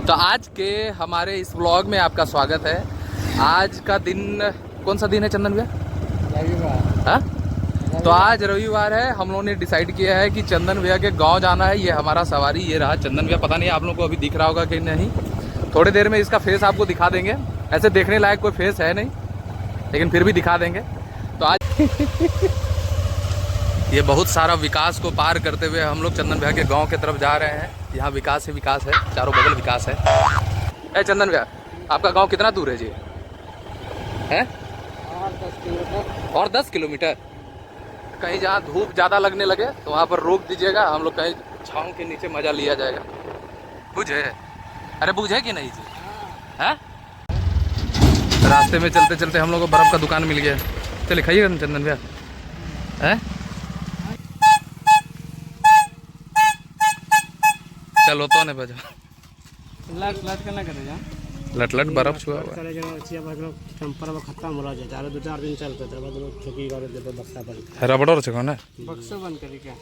तो आज के हमारे इस व्लॉग में आपका स्वागत है। आज का दिन कौन सा दिन है चंदन भैया? रविवार। हाँ, तो आज रविवार है। हम लोगों ने डिसाइड किया है कि चंदन भैया के गांव जाना है। ये हमारा सवारी ये रहा चंदन भैया। पता नहीं आप लोगों को अभी दिख रहा होगा कि नहीं, थोड़ी देर में इसका फेस आपको दिखा देंगे। ऐसे देखने लायक कोई फेस है नहीं, लेकिन फिर भी दिखा देंगे। तो आज ये बहुत सारा विकास को पार करते हुए हम लोग चंदन भैया के गांव की तरफ जा रहे हैं। यहाँ विकास ही विकास है, चारों बगल विकास है। चंदन भैया, आपका गांव कितना दूर है जी? है और 10 किलोमीटर। कहीं जहाँ धूप ज़्यादा लगने लगे तो वहाँ पर रोक दीजिएगा, हम लोग कहीं छाँव के नीचे मज़ा लिया जाएगा। बुझे? अरे बुझे कि नहीं जी? है रास्ते में चलते चलते हम लोग को बर्फ़ का दुकान मिल गया। चलिए खाइएगा चंदन भैया। है चलो तो नहीं बजा लट लट के ना करे जा लट लट बर्फ छुआ हुआ करे जनो छिया भागलो टेम्पर में खत्म हो जाए चार दो चार दिन चलते तो बाद लोग खेती करे दे बक्सा बन है रबड़ से कौन है बक्सा बन करी क्या।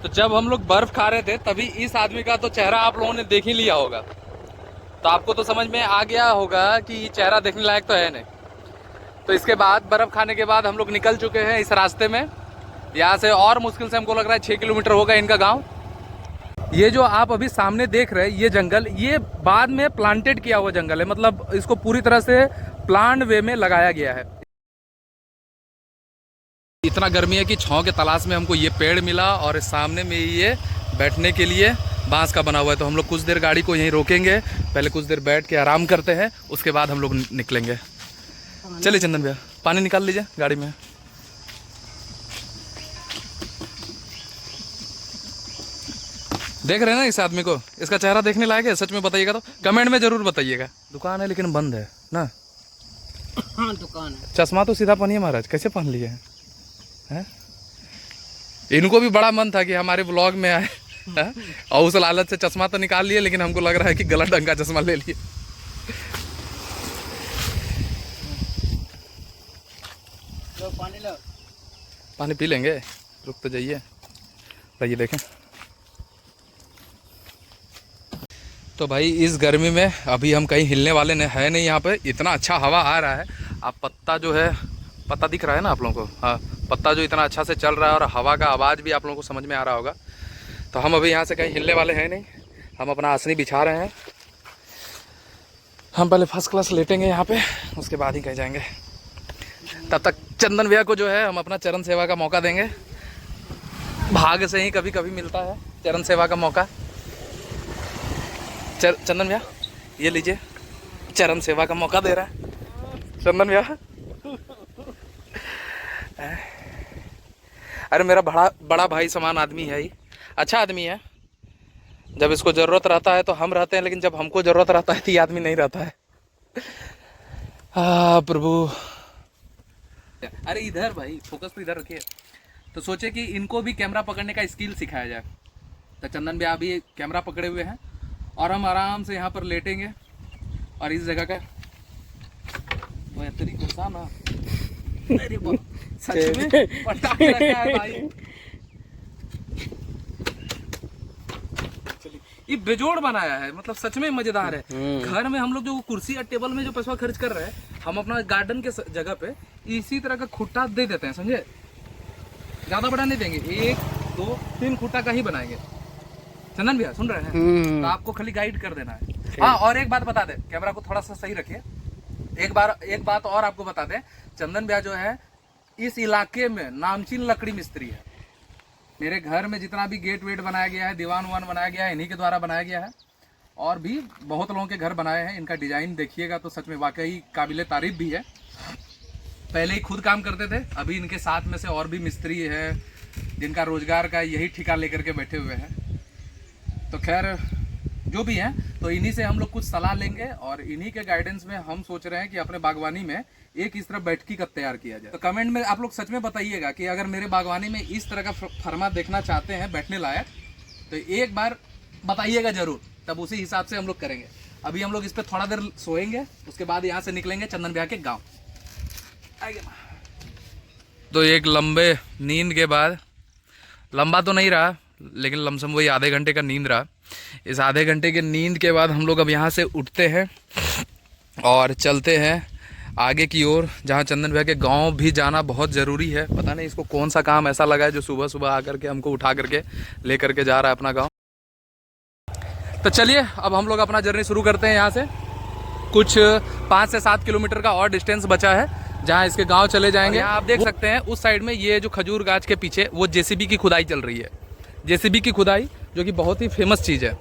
तो जब हम लोग बर्फ खा रहे थे तभी इस आदमी का तो चेहरा आप लोगों ने देख ही लिया होगा। तो आपको तो समझ में आ गया होगा कि चेहरा देखने लायक तो है नहीं। तो इसके बाद बर्फ खाने के बाद हम लोग निकल चुके हैं इस रास्ते में। यहाँ से और मुश्किल से हमको लग रहा है 6 किलोमीटर होगा इनका गांव। ये जो आप अभी सामने देख रहे हैं ये जंगल, ये बाद में प्लांटेड किया हुआ जंगल है। मतलब इसको पूरी तरह से प्लांट वे में लगाया गया है। इतना गर्मी है कि छांव के तलाश में हमको ये पेड़ मिला और सामने में ये बैठने के लिए बांस का बना हुआ है। तो हम लोग कुछ देर गाड़ी को यहीं रोकेंगे, पहले कुछ देर बैठ के आराम करते हैं, उसके बाद हम लोग निकलेंगे। चलिए चंदन भैया, पानी निकाल लीजिए गाड़ी में। देख रहे हैं ना इस आदमी को? इसका चेहरा देखने लायक है? सच में बताइएगा तो कमेंट में जरूर बताइएगा। दुकान है लेकिन बंद है ना? हाँ दुकान है। चश्मा तो सीधा पहनिए महाराज, कैसे पहन लिए हैं? इनको भी बड़ा मन था कि हमारे ब्लॉग में आए है? और उस लालच से चश्मा तो निकाल लिए, लेकिन हमको लग रहा है कि गलत ढंग का चश्मा ले लिए। पानी लो, पानी पी लेंगे, रुक तो जाइए। रहिए देखें। तो भाई इस गर्मी में अभी हम कहीं हिलने वाले हैं नहीं। यहाँ पे इतना अच्छा हवा आ रहा है। आप पत्ता जो है, पत्ता दिख रहा है ना आप लोगों को? हाँ, पत्ता जो इतना अच्छा से चल रहा है और हवा का आवाज़ भी आप लोगों को समझ में आ रहा होगा। तो हम अभी यहाँ से कहीं हिलने वाले हैं नहीं। हम अपना आसनी बिछा रहे हैं। हम पहले फर्स्ट क्लास लेटेंगे यहाँ पे, उसके बाद ही कहीं जाएंगे। तब तक चंदन भैया को जो है हम अपना चरण सेवा का मौका देंगे। भाग्य से ही कभी कभी मिलता है चरण सेवा का मौका। चंदन भैया ये लीजिए, चरण सेवा का मौका दे रहा है चंदन भैया। अरे मेरा बड़ा भाई समान आदमी है ही, अच्छा आदमी है। जब इसको ज़रूरत रहता है तो हम रहते हैं, लेकिन जब हमको ज़रूरत रहता है तो ये आदमी नहीं रहता है। प्रभु। अरे इधर भाई, फोकस तो इधर रखिए। तो सोचे कि इनको भी कैमरा पकड़ने का स्किल सिखाया जाए। तो चंदन भैया अभी कैमरा पकड़े हुए हैं और हम आराम से यहाँ पर लेटेंगे। और इस जगह का ना सच में पटाख रखा है भाई। ये बेजोड़ बनाया है, मतलब सच में मजेदार है। घर में हम लोग जो कुर्सी या टेबल में जो पैसा खर्च कर रहे हैं, हम अपना गार्डन के जगह पे इसी तरह का खुट्टा दे देते हैं, समझे? ज्यादा बड़ा नहीं देंगे, 1 2 3 खुट्टा का ही बनाएंगे। चंदन भैया सुन रहे हैं? तो आपको खाली गाइड कर देना है। हाँ, और एक बात बता दे, कैमरा को थोड़ा सा सही रखिए। एक बात और आपको बता दें, चंदन भैया जो है इस इलाके में नामचीन लकड़ी मिस्त्री है। मेरे घर में जितना भी गेट वेट बनाया गया है, दीवान वान बनाया गया है, इन्हीं के द्वारा बनाया गया है। और भी बहुत लोगों के घर बनाए हैं। इनका डिजाइन देखिएगा तो सच में वाकई काबिले तारीफ भी है। पहले ही खुद काम करते थे, अभी इनके साथ में से और भी मिस्त्री है जिनका रोजगार का यही ठिका लेकर के बैठे हुए हैं। तो खैर जो भी हैं, तो इन्हीं से हम लोग कुछ सलाह लेंगे और इन्हीं के गाइडेंस में हम सोच रहे हैं कि अपने बागवानी में एक इस तरह बैठकी का तैयार किया जाए। तो कमेंट में आप लोग सच में बताइएगा कि अगर मेरे बागवानी में इस तरह का फर्मा देखना चाहते हैं बैठने लायक, तो एक बार बताइएगा जरूर, तब उसी हिसाब से हम लोग करेंगे। अभी हम लोग इस पर थोड़ा देर सोएंगे, उसके बाद यहाँ से निकलेंगे चंदन भैया के गाँव। तो एक लंबे नींद के बाद, लंबा तो नहीं रहा लेकिन लमसम वही आधे घंटे का नींद रहा। इस आधे घंटे के नींद के बाद हम लोग अब यहाँ से उठते हैं और चलते हैं आगे की ओर, जहाँ चंदन भैया के गांव भी जाना बहुत ज़रूरी है। पता नहीं इसको कौन सा काम ऐसा लगा है जो सुबह सुबह आकर के हमको उठा करके ले करके जा रहा है अपना गांव। तो चलिए अब हम लोग अपना जर्नी शुरू करते हैं। यहाँ से कुछ 5 से 7 किलोमीटर का और डिस्टेंस बचा है जहाँ इसके गांव चले जाएंगे। आप देख सकते हैं उस साइड में ये जो खजूर गाछ के पीछे वो जेसीबी की खुदाई चल रही है। जेसीबी की खुदाई जो कि बहुत ही फेमस चीज़ है।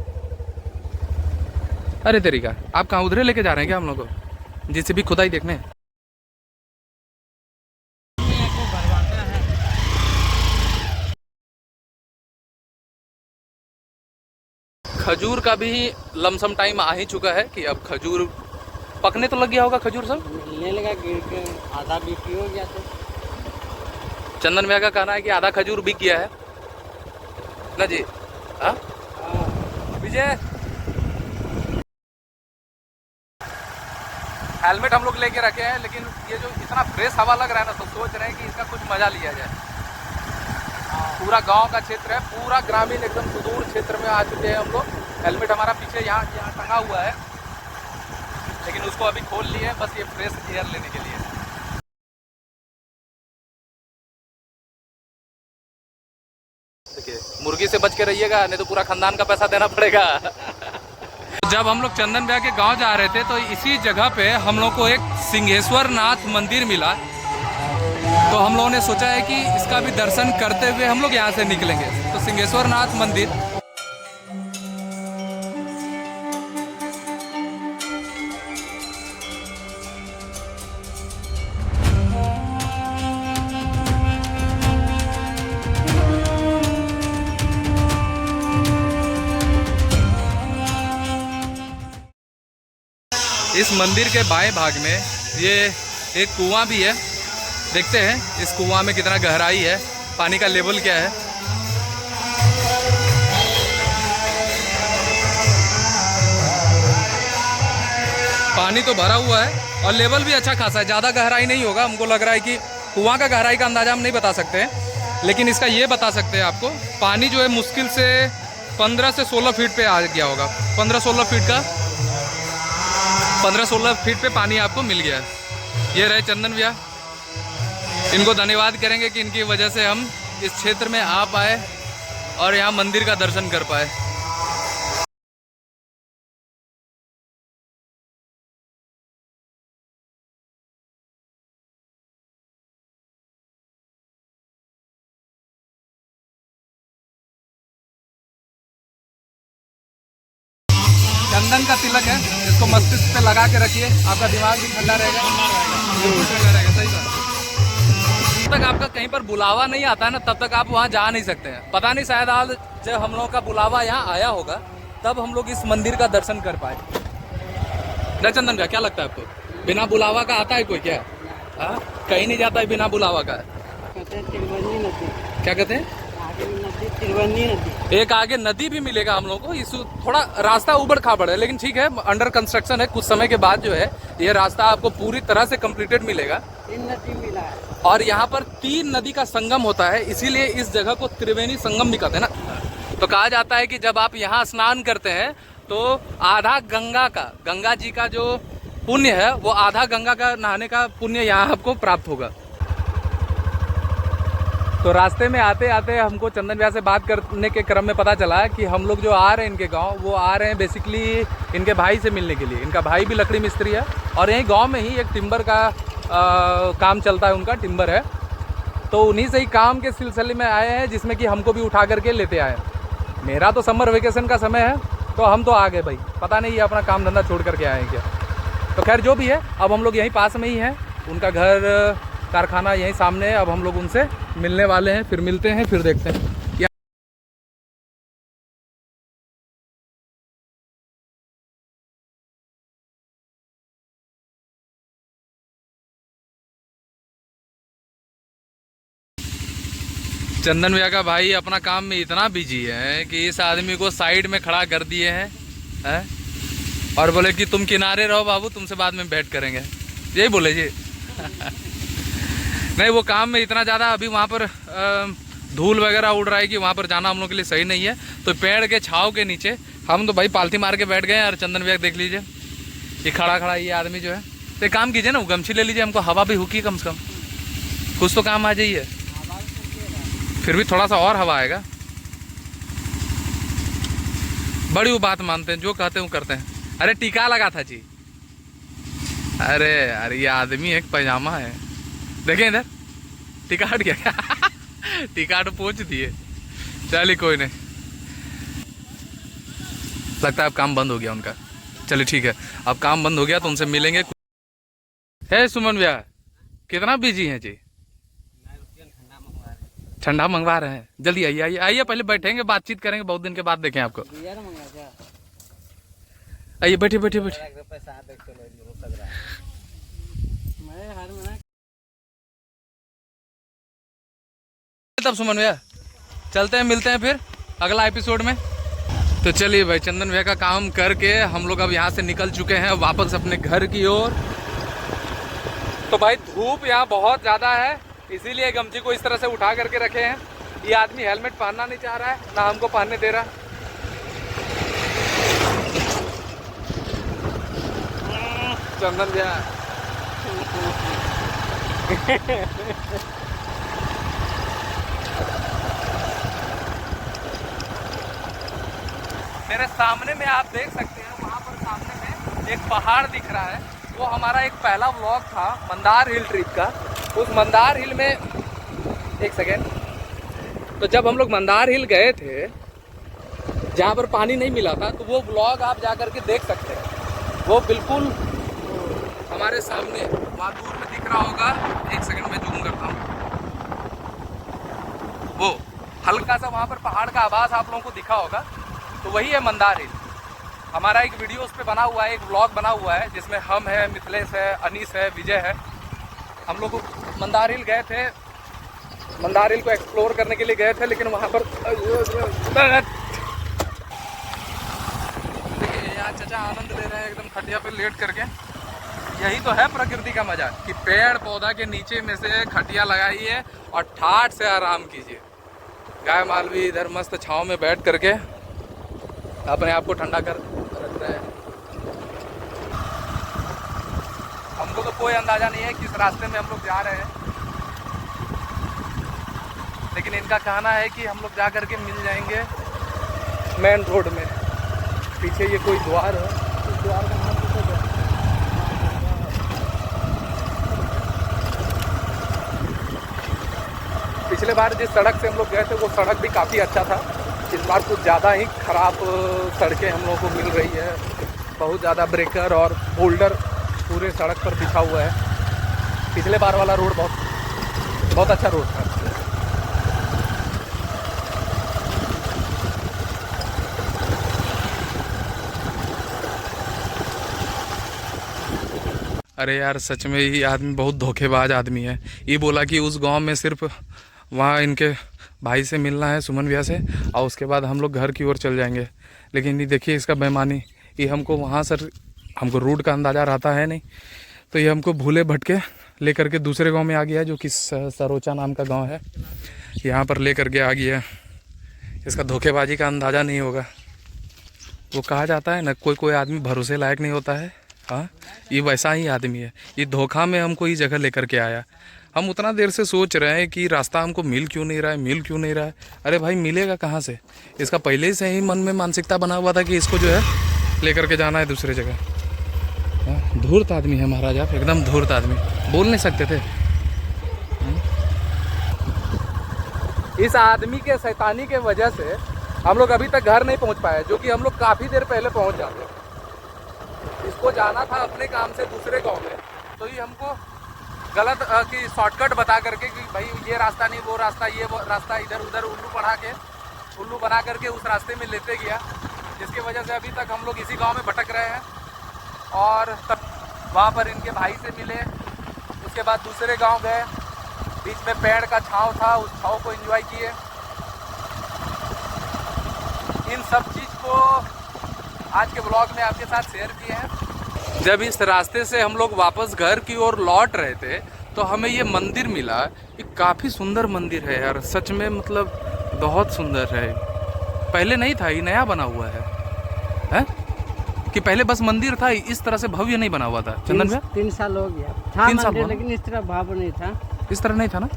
अरे तरीका, आप कहाँ उधरे लेके जा रहे हैं क्या हम लोग को जेसीबी खुदाई देखने? खजूर का भी लमसम टाइम आ ही चुका है कि अब खजूर पकने तो लग गया होगा। खजूर सब मिलने लगा, गिर के आधा बिक्री हो गया। तो चंदन भैया का कहना है कि आधा खजूर बिक गया है ना जी। हाँ विजय, हेलमेट हम लोग लेके रखे हैं लेकिन ये जो इतना फ्रेश हवा लग रहा है ना, तो सोच रहे हैं कि इसका कुछ मजा लिया जाए। पूरा गांव का क्षेत्र है, पूरा ग्रामीण एकदम सुदूर क्षेत्र में आ चुके हैं हम लोग। हेलमेट हमारा पीछे यहाँ टंगा हुआ है लेकिन उसको अभी खोल लिए बस ये फ्रेश एयर लेने के लिए। देखिए मुर्गी से बच के रहिएगा नहीं तो पूरा खानदान का पैसा देना पड़ेगा। जब हम लोग चंदन भैया के गांव जा रहे थे तो इसी जगह पे हम लोग को एक सिंहेश्वर नाथ मंदिर मिला। तो हम लोगों ने सोचा है कि इसका भी दर्शन करते हुए हम लोग यहाँ से निकलेंगे। तो सिंहेश्वर नाथ मंदिर इस मंदिर के बाएं भाग में ये एक कुआं भी है। देखते हैं इस कुआं में कितना गहराई है, पानी का लेवल क्या है। पानी तो भरा हुआ है और लेवल भी अच्छा खासा है, ज़्यादा गहराई नहीं होगा। हमको लग रहा है कि कुआं का गहराई का अंदाजा हम नहीं बता सकते हैं लेकिन इसका ये बता सकते हैं आपको, पानी जो है मुश्किल से 15 से 16 फीट पे आ गया होगा। 15-16 फीट पे पानी आपको मिल गया है। ये रहे चंदन भैया, इनको धन्यवाद करेंगे कि इनकी वजह से हम इस क्षेत्र में आ पाए और यहाँ मंदिर का दर्शन कर पाए। चंदन का तिलक है, इसको मस्तिष्क पे लगा के रखिए, आपका दिमाग भी ठंडा रहेगा। सही बात। जब तक आपका कहीं पर बुलावा नहीं आता है ना तब तक आप वहाँ जा नहीं सकते हैं। पता नहीं शायद आज जब हम लोगों का बुलावा यहाँ आया होगा तब हम लोग इस मंदिर का दर्शन कर पाए। ना चंदन का क्या लगता है आपको, बिना बुलावा का आता है कोई क्या? हाँ कहीं नहीं जाता है बिना बुलावा का। क्या कहते हैं? एक आगे नदी भी मिलेगा हम लोग को। इस थोड़ा रास्ता उबड़ खाबड़ है लेकिन ठीक है, अंडर कंस्ट्रक्शन है। कुछ समय के बाद जो है ये रास्ता आपको पूरी तरह से कंप्लीटेड मिलेगा। 3 नदी मिला है और यहाँ पर 3 नदी का संगम होता है, इसीलिए इस जगह को त्रिवेणी संगम भी कहते हैं ना। तो कहा जाता है कि जब आप यहाँ स्नान करते हैं तो आधा गंगा जी का जो पुण्य है वो आधा गंगा का नहाने का पुण्य यहाँ आपको प्राप्त होगा। तो रास्ते में आते आते हमको चंदन भैया से बात करने के क्रम में पता चला कि हम लोग जो आ रहे हैं इनके गांव, वो आ रहे हैं बेसिकली इनके भाई से मिलने के लिए। इनका भाई भी लकड़ी मिस्त्री है और यहीं गांव में ही एक टिम्बर का काम चलता है, उनका टिम्बर है। तो उन्हीं से ही काम के सिलसिले में आए हैं जिसमें कि हमको भी उठा करके लेते आए। मेरा तो समर वेकेशन का समय है तो हम तो आ गए भाई, पता नहीं ये अपना काम धंधा छोड़ करके आए हैं क्या। तो खैर जो भी है, अब हम लोग यहीं पास में ही हैं, उनका घर कारखाना यहीं सामने है। अब हम लोग उनसे मिलने वाले हैं, फिर मिलते हैं, फिर देखते हैं। चंदन भैया का भाई अपना काम में इतना बिजी है कि इस आदमी को साइड में खड़ा कर दिए हैं और बोले कि तुम किनारे रहो बाबू, तुमसे बाद में बैठ करेंगे, यही बोले जी। नहीं, वो काम में इतना ज़्यादा अभी वहाँ पर धूल वगैरह उड़ रहा है कि वहाँ पर जाना हम लोग के लिए सही नहीं है। तो पेड़ के छाँव के नीचे हम तो भाई पालथी मार के बैठ गए। और चंदन भैया देख लीजिए, ये खड़ा खड़ा ये आदमी जो है। तो एक काम कीजिए ना, वो गमछी ले लीजिए, हमको हवा भी हुकी कम से कम, कुछ तो काम आ जाइए। फिर भी थोड़ा सा और हवा आएगा। बड़ी वो बात मानते हैं, जो कहते हैं वो करते हैं। अरे टीका लगा था जी। अरे यार ये आदमी एक पैजामा है, देखें इधर, टीका हट गया। टीका तो पहुँच दिए। चलिए कोई नहीं, लगता है अब काम बंद हो गया उनका। चलिए ठीक है, अब काम बंद हो गया तो उनसे मिलेंगे। है सुमन भैया, कितना बिजी हैं जी? ठंडा मंगवा रहे हैं। जल्दी आइए आइए आइए, पहले बैठेंगे, बातचीत करेंगे, बहुत दिन के बाद देखें आपको। आइए बैठिए बैठिए बैठिए। तब सुमन भैया चलते हैं, मिलते हैं फिर अगला एपिसोड में। तो चलिए भाई, चंदन भैया का काम करके हम लोग अब यहाँ से निकल चुके हैं वापस अपने घर की ओर। तो भाई धूप यहाँ बहुत ज़्यादा है, इसीलिए गमछी को इस तरह से उठा करके रखे हैं। ये आदमी हेलमेट पहनना नहीं चाह रहा है, ना हमको पहनने दे रहा। चंदन भैया मेरे सामने में आप देख सकते हैं, वहाँ पर सामने में एक पहाड़ दिख रहा है। वो हमारा एक पहला व्लॉग था मंदार हिल ट्रिप का। उस मंदार हिल में, एक सेकेंड, तो जब हम लोग मंदार हिल गए थे जहाँ पर पानी नहीं मिला था, तो वो व्लॉग आप जा करके देख सकते हैं। वो बिल्कुल हमारे सामने वहाँ दूर में दिख रहा होगा। एक सेकेंड में जूम करता हूँ। वो हल्का सा वहाँ पर पहाड़ का आवाज़ आप लोगों को दिखा होगा, तो वही है मंदार हिल। हमारा एक वीडियो उस पर बना हुआ है, एक व्लॉग बना हुआ है, जिसमें हम है, मिथिलेश है, अनीस है, विजय है। हम लोग मंदार हिल गए थे, मंदार हिल को एक्सप्लोर करने के लिए गए थे, लेकिन वहाँ पर देखिए यहाँ चाचा आनंद ले रहे हैं एकदम खटिया पे लेट करके। यही तो है प्रकृति का मजा, कि पेड़ पौधा के नीचे में से खटिया लगाइए और ठाठ से आराम कीजिए। गाय माल भी इधर मस्त छाँव में बैठ करके अपने आप को ठंडा कर रख रहे हैं। हमको तो कोई अंदाज़ा नहीं है किस रास्ते में हम लोग जा रहे हैं, लेकिन इनका कहना है कि हम लोग जा करके मिल जाएंगे मेन रोड में। पीछे ये कोई द्वार है, उस द्वार का नाम कुछ है। पिछले बार जिस सड़क से हम लोग गए थे वो सड़क भी काफ़ी अच्छा था। इस बार कुछ ज़्यादा ही ख़राब सड़कें हम लोगों को मिल रही है। बहुत ज़्यादा ब्रेकर और बोल्डर पूरे सड़क पर बिछा हुआ है। पिछले बार वाला रोड बहुत अच्छा रोड था। अरे यार सच में ये आदमी बहुत धोखेबाज आदमी है। ये बोला कि उस गांव में सिर्फ वहाँ इनके भाई से मिलना है, सुमन भैया से, और उसके बाद हम लोग घर की ओर चल जाएंगे। लेकिन ये देखिए इसका बेईमानी, ये हमको वहाँ सर, हमको रूट का अंदाज़ा रहता है नहीं, तो ये हमको भूले भटके ले करके दूसरे गांव में आ गया है, जो कि सरोचा नाम का गांव है। यहाँ पर ले करके आ गया। इसका धोखेबाजी का अंदाज़ा नहीं होगा। वो कहा जाता है ना, कोई कोई आदमी भरोसे लायक नहीं होता है। हाँ, ये वैसा ही आदमी है। ये धोखा में हमको ये जगह लेकर के आया। हम उतना देर से सोच रहे हैं कि रास्ता हमको मिल क्यों नहीं रहा है, मिल क्यों नहीं रहा है। अरे भाई मिलेगा कहाँ से? इसका पहले से ही मन में मानसिकता बना हुआ था कि इसको जो है लेकर के जाना है दूसरे जगह। धूर्त आदमी है महाराज, आप एकदम धूर्त आदमी, बोल नहीं सकते थे। इस आदमी के शैतानी के वजह से हम लोग अभी तक घर नहीं पहुंच पाए, जो कि हम लोग काफ़ी देर पहले पहुंच जाते। इसको जाना था अपने काम से दूसरे गांव में, तो ये हमको गलत कि शॉर्टकट बता करके कि भाई ये रास्ता नहीं, वो रास्ता, ये वो रास्ता, इधर उधर उल्लू बना करके उस रास्ते में लेते गया, जिसकी वजह से अभी तक हम लोग इसी गांव में भटक रहे हैं। और तब वहाँ पर इनके भाई से मिले, उसके बाद दूसरे गांव गए, बीच में पेड़ का छांव था, उस छांव को एंजॉय किए। इन सब चीज़ को आज के ब्लॉग में आपके साथ शेयर किए हैं। जब इस रास्ते से हम लोग वापस घर की ओर लौट रहे थे, तो हमें ये मंदिर मिला। ये काफ़ी सुंदर मंदिर है यार, सच में मतलब बहुत सुंदर है। पहले नहीं था, ये नया बना हुआ है? कि पहले बस मंदिर था, इस तरह से भव्य नहीं बना हुआ था चंदन भैया? 3 साल हो गया था 3 साल मंदिर, हुआ? लेकिन इस तरह भाव नहीं था। इस तरह नहीं था ना?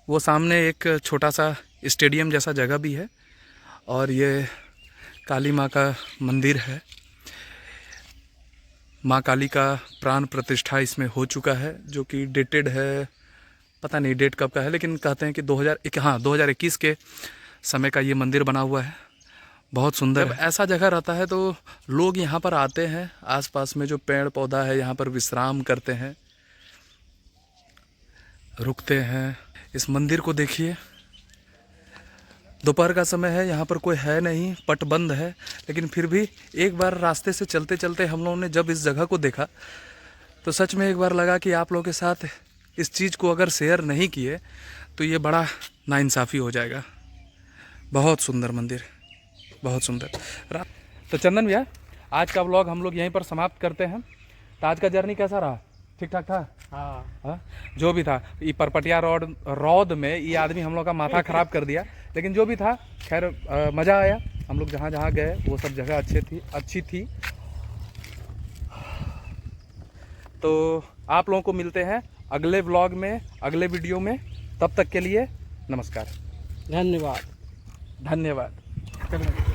वो सामने एक छोटा सा स्टेडियम जैसा जगह भी है और ये काली माँ का मंदिर है। माँ काली का प्राण प्रतिष्ठा इसमें हो चुका है, जो कि डेटेड है, पता नहीं डेट कब का है, लेकिन कहते हैं कि 2021 के समय का ये मंदिर बना हुआ है। बहुत सुंदर। जब ऐसा जगह रहता है तो लोग यहाँ पर आते हैं, आसपास में जो पेड़ पौधा है यहाँ पर विश्राम करते हैं, रुकते हैं। इस मंदिर को देखिए, दोपहर का समय है, यहाँ पर कोई है नहीं, पट बंद है, लेकिन फिर भी एक बार रास्ते से चलते चलते हम लोगों ने जब इस जगह को देखा तो सच में एक बार लगा कि आप लोगों के साथ इस चीज़ को अगर शेयर नहीं किए तो ये बड़ा नाइंसाफ़ी हो जाएगा। बहुत सुंदर मंदिर, बहुत सुंदर। तो चंदन भैया, आज का व्लॉग हम लोग यहीं पर समाप्त करते हैं। तो आज का जर्नी कैसा रहा? ठीक ठाक था? हाँ, जो भी था। ये परपटिया रौद में ये आदमी हम लोग का माथा ख़राब कर दिया, लेकिन जो भी था खैर मज़ा आया। हम लोग जहाँ जहाँ गए वो सब जगह अच्छी थी। तो आप लोगों को मिलते हैं अगले व्लॉग में, अगले वीडियो में। तब तक के लिए नमस्कार, धन्यवाद। धन्यवाद।